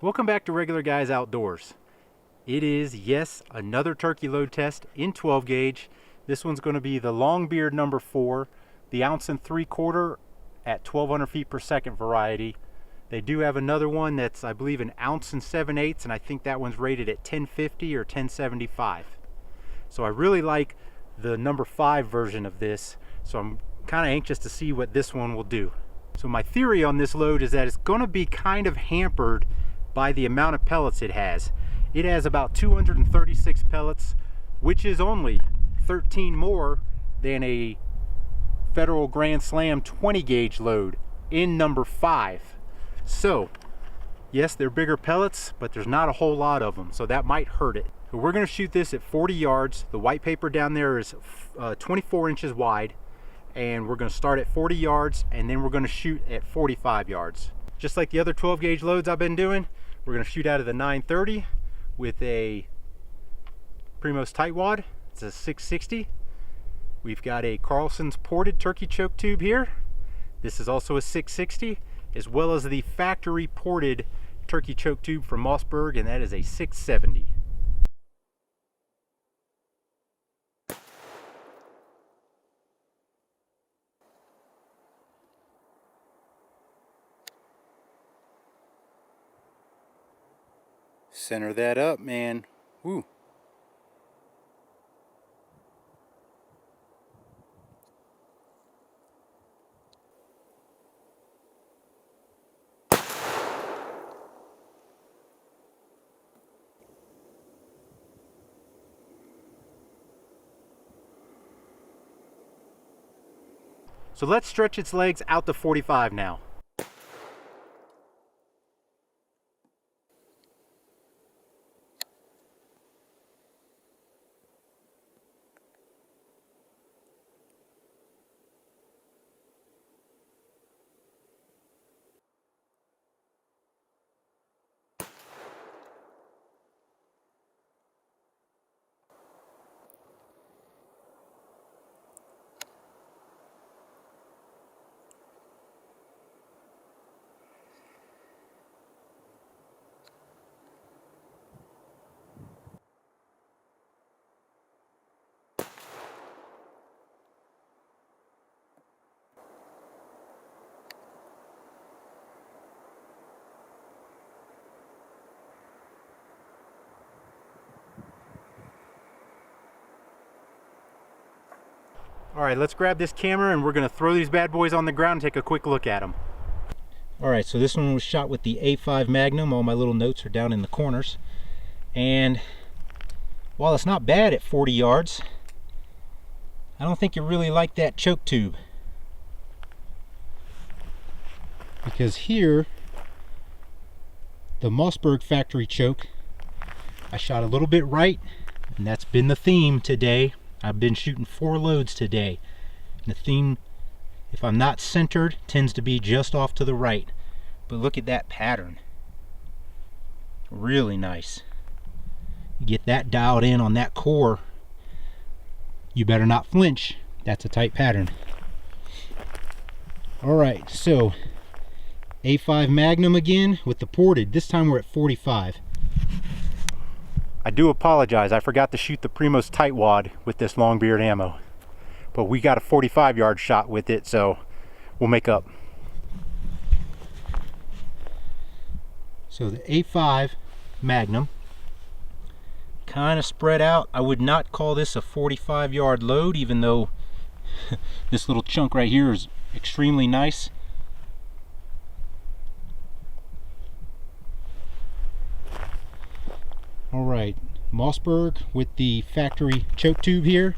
Welcome back to Regular Guys Outdoors. It is, yes, another turkey load test in 12 gauge. This one's going to be the Longbeard number 4, the 1 3/4 at 1200 feet per second variety. They do have another one that's, I believe, an 1 7/8, and I think that one's rated at 1050 or 1075. So I really like the number 5 version of this, so I'm kind of anxious to see what this one will do. So my theory on this load is that it's going to be kind of hampered by the amount of pellets it has. It has about 236 pellets, which is only 13 more than a Federal Grand Slam 20 gauge load in number 5. So yes, they're bigger pellets, but there's not a whole lot of them, so that might hurt it. So we're going to shoot this at 40 yards. The white paper down there is 24 inches wide, and we're going to start at 40 yards and then we're going to shoot at 45 yards. Just like the other 12 gauge loads I've been doing, we're going to shoot out of the 930 with a Primos tightwad. It's a 660. We've got a Carlson's ported turkey choke tube here. This is also a 660, as well as the factory ported turkey choke tube from Mossberg, and that is a 670. Center that up, man. Woo. So let's stretch its legs out to 45 now. All right, let's grab this camera and we're gonna throw these bad boys on the ground and take a quick look at them. All right, so this one was shot with the A5 Magnum. All my little notes are down in the corners. And while it's not bad at 40 yards, I don't think you really like that choke tube. Because here, the Mossberg factory choke, I shot a little bit right, and that's been the theme today. I've been shooting 4 loads today. And the theme, if I'm not centered, tends to be just off to the right. But look at that pattern. Really nice. You get that dialed in on that core, you better not flinch. That's a tight pattern. Alright, so A5 Magnum again with the ported. This time we're at 45. I do apologize, I forgot to shoot the Primos tightwad with this Longbeard ammo. But we got a 45 yard shot with it, so we'll make up. So the A5 Magnum, kind of spread out. I would not call this a 45 yard load, even though this little chunk right here is extremely nice. Alright, Mossberg with the factory choke tube here.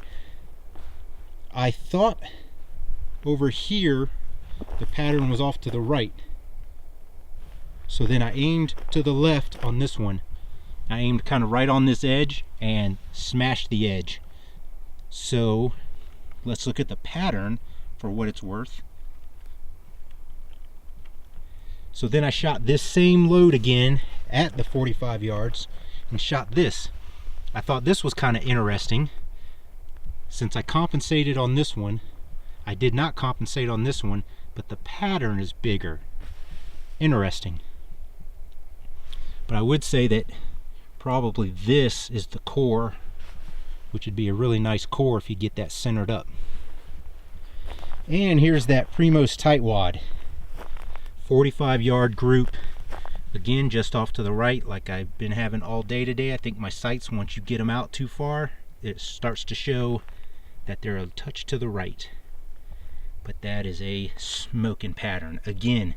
I thought over here the pattern was off to the right. So then I aimed to the left on this one. I aimed kind of right on this edge and smashed the edge. So let's look at the pattern for what it's worth. So then I shot this same load again at the 45 yards and shot this. I thought this was kind of interesting. Since I compensated on this one, I did not compensate on this one, but the pattern is bigger. Interesting. But I would say that probably this is the core, which would be a really nice core if you get that centered up. And here's that Primos tightwad, 45-yard group. Again, just off to the right, like I've been having all day today. I think my sights, once you get them out too far, it starts to show that they're a touch to the right. But that is a smoking pattern. Again,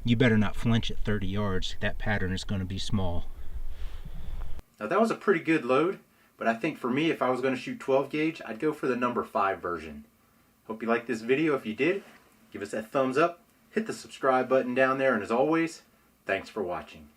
you better not flinch at 30 yards. That pattern is going to be small. Now that was a pretty good load, but I think for me, if I was going to shoot 12 gauge, I'd go for the number 5 version. Hope you liked this video. If you did, give us that thumbs up, hit the subscribe button down there, and as always, thanks for watching.